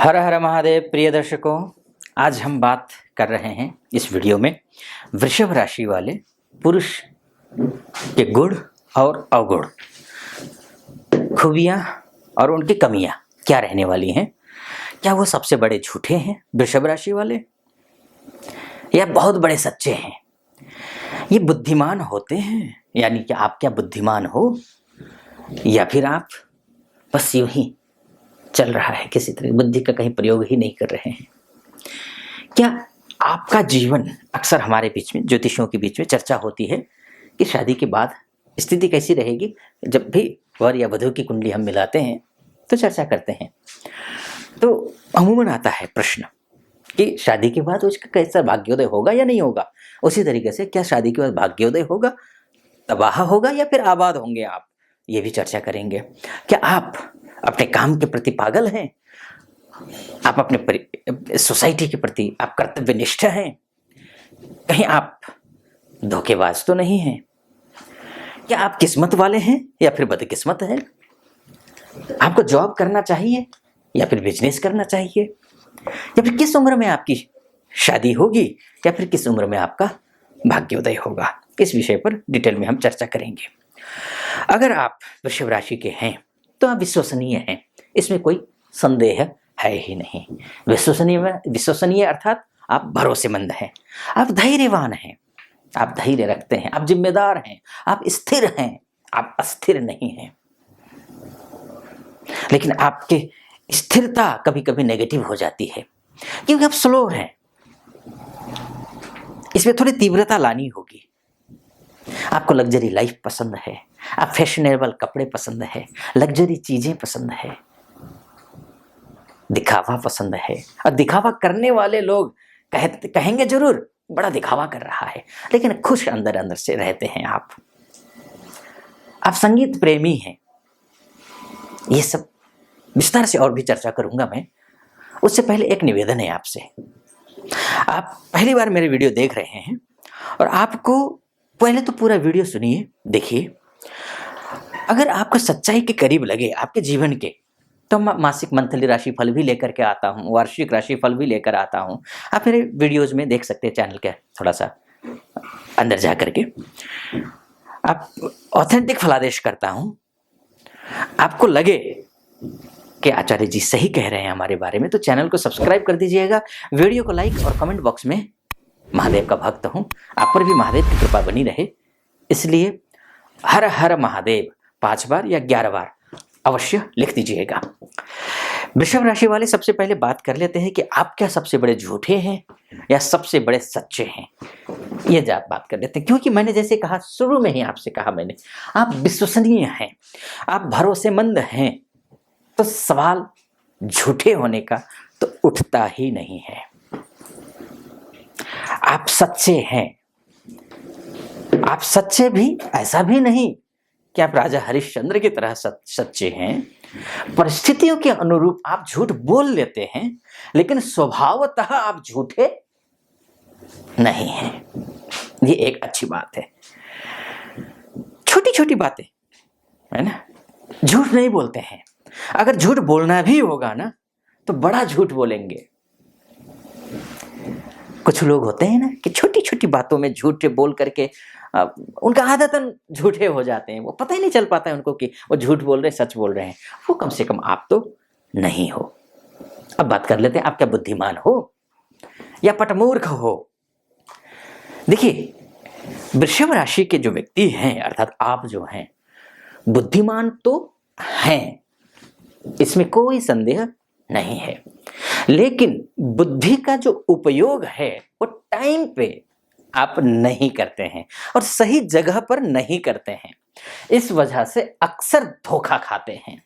हर हर महादेव। प्रिय दर्शकों, आज हम बात कर रहे हैं इस वीडियो में वृषभ राशि वाले पुरुष के गुण और अवगुण, खूबियां और उनकी कमियां क्या रहने वाली हैं। क्या वो सबसे बड़े झूठे हैं वृषभ राशि वाले, या बहुत बड़े सच्चे हैं? ये बुद्धिमान होते हैं, यानी कि आप क्या बुद्धिमान हो, या फिर आप बस यूं ही चल रहा है, किसी तरह बुद्धि का कहीं प्रयोग ही नहीं कर रहे हैं? क्या आपका जीवन, अक्सर हमारे बीच में ज्योतिषियों के बीच में चर्चा होती है कि शादी के बाद स्थिति कैसी रहेगी। जब भी वर या वधू की कुंडली हम मिलाते हैं तो चर्चा करते हैं, तो अमूमन आता है प्रश्न कि शादी के बाद उसका कैसा भाग्योदय होगा या नहीं होगा। उसी तरीके से क्या शादी के बाद भाग्योदय होगा, तबाह होगा, या फिर आबाद होंगे आप, ये भी चर्चा करेंगे। क्या आप अपने काम के प्रति पागल हैं? आप अपने सोसाइटी के प्रति आप कर्तव्यनिष्ठ हैं? कहीं आप धोखेबाज तो नहीं हैं? क्या आप किस्मत वाले हैं या फिर बदकिस्मत हैं? आपको जॉब करना चाहिए या फिर बिजनेस करना चाहिए, या फिर किस उम्र में आपकी शादी होगी, या फिर किस उम्र में आपका भाग्योदय होगा? इस विषय पर डिटेल में हम चर्चा करेंगे। अगर आप वृषभ राशि के हैं तो आप विश्वसनीय हैं, इसमें कोई संदेह है ही नहीं। विश्वसनीय अर्थात आप भरोसेमंद हैं, आप धैर्यवान हैं, आप धैर्य रखते हैं, आप जिम्मेदार हैं, आप स्थिर हैं, आप अस्थिर नहीं हैं। लेकिन आपकी स्थिरता कभी कभी नेगेटिव हो जाती है क्योंकि आप स्लो हैं। इसमें थोड़ी तीव्रता लानी होगी। आपको लग्जरी लाइफ पसंद है, आप फैशनेबल कपड़े पसंद है, लग्जरी चीजें पसंद है, दिखावा पसंद है। और दिखावा करने वाले लोग कहेंगे जरूर बड़ा दिखावा कर रहा है, लेकिन खुश अंदर अंदर से रहते हैं आप संगीत प्रेमी हैं। ये सब विस्तार से और भी चर्चा करूंगा मैं। उससे पहले एक निवेदन है आपसे। आप पहली बार मेरे वीडियो देख रहे हैं और आपको पहले तो पूरा वीडियो सुनिए, देखिए। अगर आपको सच्चाई के करीब लगे आपके जीवन के, तो मैं मासिक मंथली राशि फल भी लेकर के आता हूँ, वार्षिक राशि फल भी लेकर आता हूँ। आप मेरे वीडियोज में देख सकते हैं, चैनल के थोड़ा सा अंदर जा करके। आप ऑथेंटिक फलादेश करता हूँ। आपको लगे कि आचार्य जी सही कह रहे हैं हमारे बारे में, तो चैनल को सब्सक्राइब कर दीजिएगा, वीडियो को लाइक और कमेंट बॉक्स में महादेव का भक्त हूँ, आप पर भी महादेव की कृपा बनी रहे, इसलिए हर हर महादेव 5 बार या 11 बार अवश्य लिख दीजिएगा। वृषभ राशि वाले, सबसे पहले बात कर लेते हैं कि आप क्या सबसे बड़े झूठे हैं या सबसे बड़े सच्चे हैं। ये बात कर लेते हैं, क्योंकि मैंने जैसे कहा, शुरू में ही आपसे कहा मैंने, आप विश्वसनीय हैं, आप भरोसेमंद हैं, तो सवाल झूठे होने का तो उठता ही नहीं है। आप सच्चे हैं। आप सच्चे भी ऐसा भी नहीं कि आप राजा हरिश्चंद्र की तरह सच्चे हैं। परिस्थितियों के अनुरूप आप झूठ बोल लेते हैं, लेकिन स्वभावतः आप झूठे नहीं हैं। ये एक अच्छी बात है। छोटी छोटी बातें है ना, झूठ नहीं बोलते हैं। अगर झूठ बोलना भी होगा ना, तो बड़ा झूठ बोलेंगे। कुछ लोग होते हैं ना कि छोटी छोटी बातों में झूठ बोल करके उनका आदतन झूठे हो जाते हैं। वो पता ही नहीं चल पाता है उनको कि वो झूठ बोल रहे हैं, सच बोल रहे हैं। वो कम से कम आप तो नहीं हो। अब बात कर लेते हैं, आप क्या बुद्धिमान हो या पटमूर्ख हो? देखिए, वृषभ राशि के जो व्यक्ति हैं, अर्थात आप जो हैं, बुद्धिमान तो हैं, इसमें कोई संदेह नहीं है। लेकिन बुद्धि का जो उपयोग है वो टाइम पे आप नहीं करते हैं और सही जगह पर नहीं करते हैं। इस वजह से अक्सर धोखा खाते हैं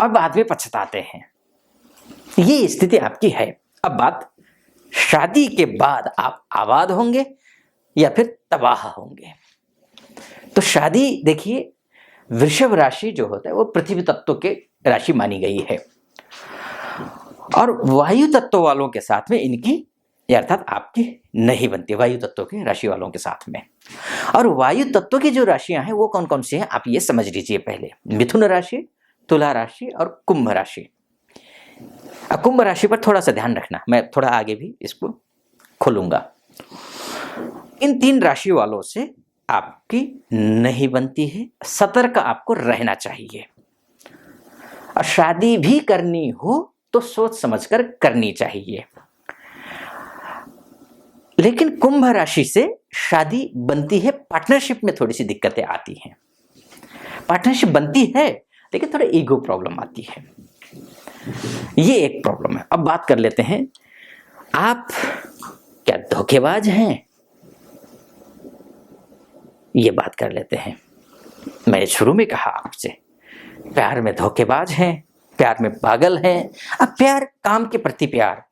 और बाद में पछताते हैं। ये स्थिति आपकी है। अब बात, शादी के बाद आप आबाद होंगे या फिर तबाह होंगे। तो शादी, देखिए, वृषभ राशि जो होता है वो पृथ्वी तत्व के राशि मानी गई है, और वायु तत्व वालों के साथ में इनकी, अर्थात आपकी नहीं बनती, वायु तत्व के राशि वालों के साथ में। और वायु तत्व की जो राशियां हैं वो कौन कौन सी हैं, आप ये समझ लीजिए। पहले मिथुन राशि, तुला राशि और कुंभ राशि। अब कुंभ राशि पर थोड़ा सा ध्यान रखना, मैं थोड़ा आगे भी इसको खोलूंगा। इन 3 राशि वालों से आपकी नहीं बनती है, सतर्क आपको रहना चाहिए। और शादी भी करनी हो तो सोच समझकर करनी चाहिए। लेकिन कुंभ राशि से शादी बनती है, पार्टनरशिप में थोड़ी सी दिक्कतें आती हैं। पार्टनरशिप बनती है लेकिन थोड़ा ईगो प्रॉब्लम आती है, ये एक प्रॉब्लम है। अब बात कर लेते हैं, आप क्या धोखेबाज हैं, ये बात कर लेते हैं। मैंने शुरू में कहा आपसे, प्यार में धोखेबाज हैं, प्यार में पागल हैं। अब प्यार, काम के प्रति प्यार,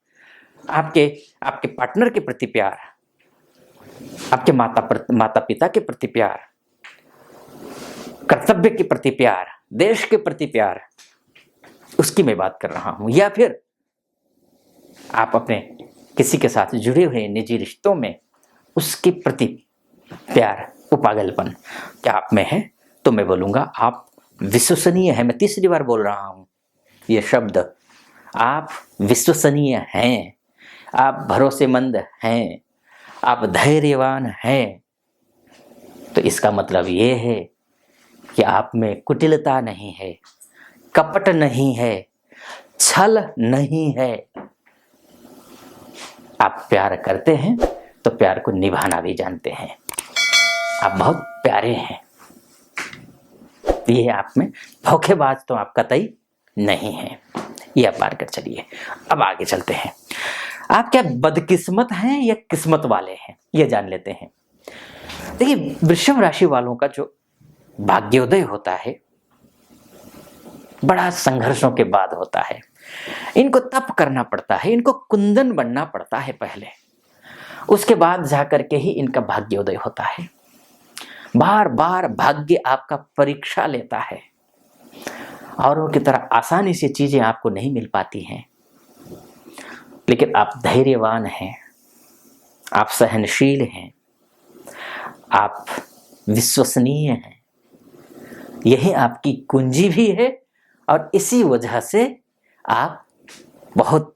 आपके पार्टनर के प्रति प्यार, आपके माता पिता के प्रति प्यार, कर्तव्य के प्रति प्यार, देश के प्रति प्यार, उसकी मैं बात कर रहा हूं। या फिर आप अपने किसी के साथ जुड़े हुए निजी रिश्तों में उसके प्रति प्यार, वो पागलपन क्या आप में है, तो मैं बोलूंगा आप विश्वसनीय हैं। मैं तीसरी बार बोल रहा हूं ये शब्द, आप विश्वसनीय हैं, आप भरोसेमंद हैं, आप धैर्यवान हैं। तो इसका मतलब ये है कि आप में कुटिलता नहीं है, कपट नहीं है, छल नहीं है। आप प्यार करते हैं तो प्यार को निभाना भी जानते हैं। आप बहुत प्यारे हैं, ये आप में धोखेबाज तो आप कतई नहीं है। ये आप पार कर चलिए। अब आगे चलते हैं, आप क्या बदकिस्मत हैं या किस्मत वाले हैं, ये जान लेते हैं। देखिए, वृषभ राशि वालों का जो भाग्योदय होता है बड़ा संघर्षों के बाद होता है। इनको तप करना पड़ता है, इनको कुंदन बनना पड़ता है पहले, उसके बाद जाकर के ही इनका भाग्योदय होता है। बार बार भाग्य आपका परीक्षा लेता है, औरों की तरह आसानी से चीजें आपको नहीं मिल पाती हैं। लेकिन आप धैर्यवान हैं, आप सहनशील हैं, आप विश्वसनीय हैं, यही आपकी कुंजी भी है। और इसी वजह से आप बहुत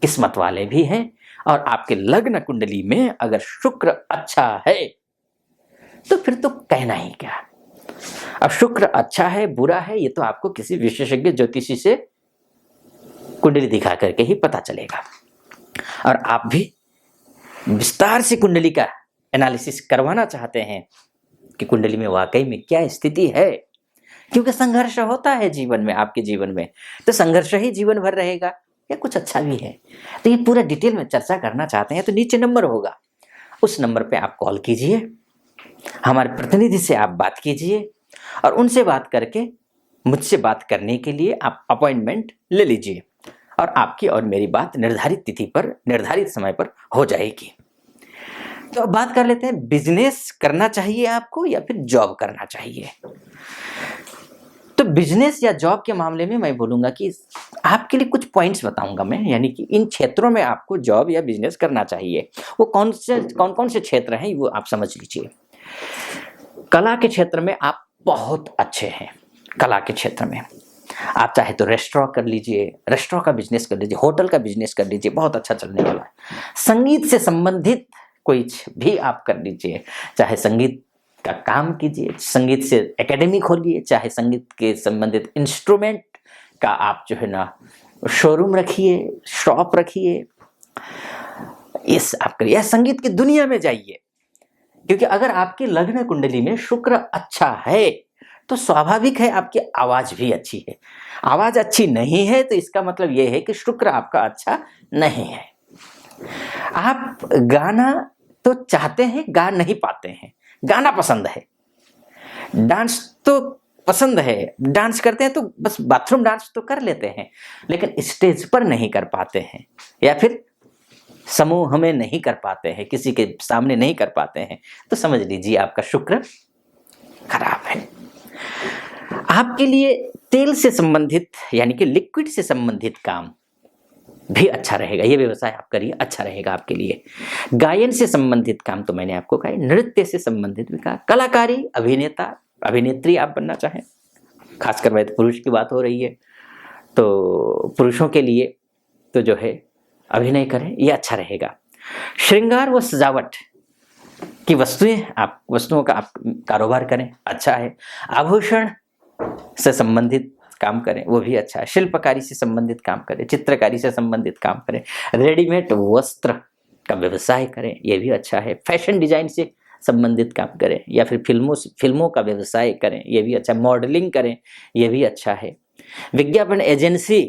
किस्मत वाले भी हैं। और आपके लग्न कुंडली में अगर शुक्र अच्छा है तो फिर तो कहना ही क्या। अब शुक्र अच्छा है बुरा है ये तो आपको किसी विशेषज्ञ ज्योतिषी से कुंडली दिखा करके ही पता चलेगा। और आप भी विस्तार से कुंडली का एनालिसिस करवाना चाहते हैं कि कुंडली में वाकई में क्या स्थिति है, क्योंकि संघर्ष होता है जीवन में, आपके जीवन में तो संघर्ष ही जीवन भर रहेगा या कुछ अच्छा भी है। तो ये पूरा डिटेल में चर्चा करना चाहते हैं तो नीचे नंबर होगा, उस नंबर पे आप कॉल कीजिए, हमारे प्रतिनिधि से आप बात कीजिए और उनसे बात करके मुझसे बात करने के लिए आप अपॉइंटमेंट ले लीजिए और आपकी और मेरी बात निर्धारित तिथि पर, निर्धारित समय पर हो जाएगी। तो अब बात कर लेते हैं, बिजनेस करना चाहिए आपको या फिर जॉब करना चाहिए। तो बिजनेस या जॉब के मामले में मैं बोलूंगा कि आपके लिए कुछ पॉइंट्स बताऊंगा मैं, यानी कि इन क्षेत्रों में आपको जॉब या बिजनेस करना चाहिए। वो कौन कौन से क्षेत्र हैं वो आप समझ लीजिए। कला के क्षेत्र में आप बहुत अच्छे हैं। कला के क्षेत्र में आप चाहे तो रेस्टोरेंट कर लीजिए, रेस्टोरेंट का बिजनेस कर लीजिए, होटल का बिजनेस कर लीजिए, बहुत अच्छा चलने वाला है। संगीत से संबंधित कोई भी आप कर लीजिए, चाहे संगीत का काम कीजिए, संगीत से एकेडमी खोलिए, चाहे संगीत के संबंधित इंस्ट्रूमेंट का आप जो है ना शोरूम रखिए, शॉप रखिए, इस आप करिए, संगीत की दुनिया में जाइए। क्योंकि अगर आपकी लग्न कुंडली में शुक्र अच्छा है तो स्वाभाविक है आपकी आवाज भी अच्छी है। आवाज अच्छी नहीं है तो इसका मतलब यह है कि शुक्र आपका अच्छा नहीं है। आप गाना तो चाहते हैं, गा नहीं पाते हैं, गाना पसंद है, डांस तो पसंद है, डांस करते हैं तो बस बाथरूम डांस तो कर लेते हैं, लेकिन स्टेज पर नहीं कर पाते हैं या फिर समूह में नहीं कर पाते हैं, किसी के सामने नहीं कर पाते हैं, तो समझ लीजिए आपका शुक्र खराब है। आपके लिए तेल से संबंधित यानी कि लिक्विड से संबंधित काम भी अच्छा रहेगा, ये व्यवसाय आप करिए, अच्छा रहेगा आपके लिए। गायन से संबंधित काम तो मैंने आपको कहा, नृत्य से संबंधित भी कहा, कलाकारी, अभिनेता अभिनेत्री आप बनना चाहें, खासकर वह पुरुष की बात हो रही है तो पुरुषों के लिए तो जो है अभिनय करें, ये अच्छा रहेगा। श्रृंगार व सजावट की वस्तुओं का आप कारोबार करें, अच्छा है। आभूषण से संबंधित काम करें, वो भी अच्छा है। शिल्पकारी से संबंधित काम करें, चित्रकारी से संबंधित काम करें, रेडीमेड वस्त्र का व्यवसाय करें, ये भी अच्छा है। फैशन डिजाइन से संबंधित काम करें, या फिर फिल्मों का व्यवसाय करें, ये भी अच्छा। मॉडलिंग करें, ये भी अच्छा है। विज्ञापन एजेंसी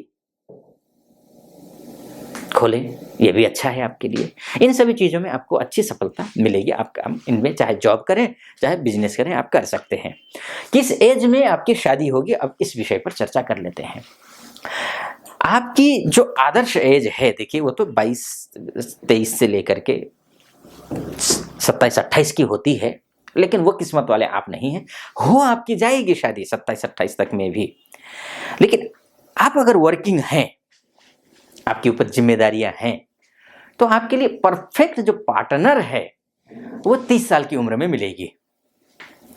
खोलें, ये भी अच्छा है आपके लिए। इन सभी चीज़ों में आपको अच्छी सफलता मिलेगी। आप काम इनमें चाहे जॉब करें चाहे बिजनेस करें, आप कर सकते हैं। किस एज में आपकी शादी होगी, अब इस विषय पर चर्चा कर लेते हैं। आपकी जो आदर्श एज है, देखिए वो तो 22-23 से लेकर के 27-28 की होती है, लेकिन वो किस्मत वाले आप नहीं हैं। हो आपकी जाएगी शादी 27-28 तक में भी, लेकिन आप अगर वर्किंग हैं, आपके ऊपर जिम्मेदारियां हैं, तो आपके लिए परफेक्ट जो पार्टनर है वो 30 साल की उम्र में मिलेगी।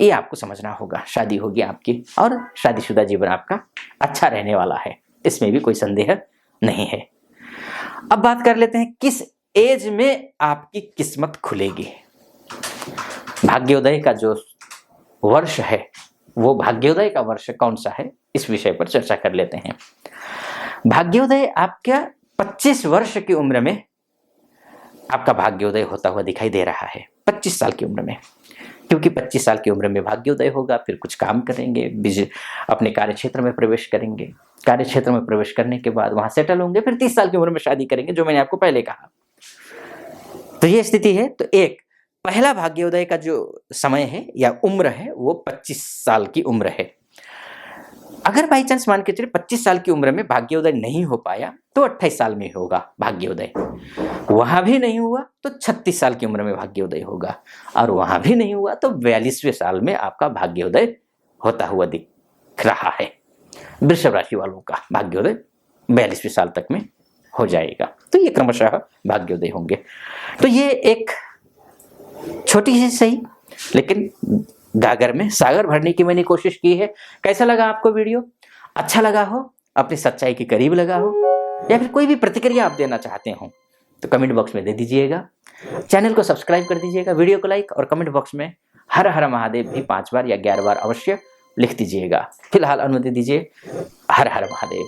ये आपको समझना होगा। शादी होगी आपकी और शादीशुदा जीवन आपका अच्छा रहने वाला है, इसमें भी कोई संदेह नहीं है। अब बात कर लेते हैं किस एज में आपकी किस्मत खुलेगी। भाग्योदय का जो वर्ष है, वो भाग्योदय का वर्ष कौन सा है, इस विषय पर चर्चा कर लेते हैं। भाग्योदय आपका 25 वर्ष की उम्र में आपका भाग्योदय होता हुआ दिखाई दे रहा है, 25 साल की उम्र में। क्योंकि 25 साल की उम्र में भाग्योदय होगा, फिर कुछ काम करेंगे, अपने कार्यक्षेत्र में प्रवेश करेंगे, कार्यक्षेत्र में प्रवेश करने के बाद वहां सेटल होंगे, फिर 30 साल की उम्र में शादी करेंगे, जो मैंने आपको पहले कहा। तो ये स्थिति है। तो एक पहला भाग्योदय का जो समय है या उम्र है, वो 25 साल की उम्र है। अगर बाई चांस मान के चलिए 25 साल की उम्र में भाग्योदय नहीं हो पाया, तो 28 साल में होगा भाग्योदय। वहां भी नहीं हुआ तो 36 साल की उम्र में भाग्योदय होगा, और वहां भी नहीं हुआ तो 42वें साल में आपका भाग्योदय होता हुआ दिख रहा है। वृषभ राशि वालों का भाग्योदय 42वें साल तक में हो जाएगा। तो ये क्रमशः भाग्योदय होंगे। तो ये एक छोटी सी सही, लेकिन गागर में सागर भरने की मैंने कोशिश की है। कैसा लगा आपको वीडियो? अच्छा लगा हो, अपनी सच्चाई के करीब लगा हो, या फिर कोई भी प्रतिक्रिया आप देना चाहते हो, तो कमेंट बॉक्स में दे दीजिएगा। चैनल को सब्सक्राइब कर दीजिएगा, वीडियो को लाइक, और कमेंट बॉक्स में हर हर महादेव भी 5 बार या 11 बार अवश्य लिख दीजिएगा। फिलहाल अनुमति दीजिए। हर हर महादेव।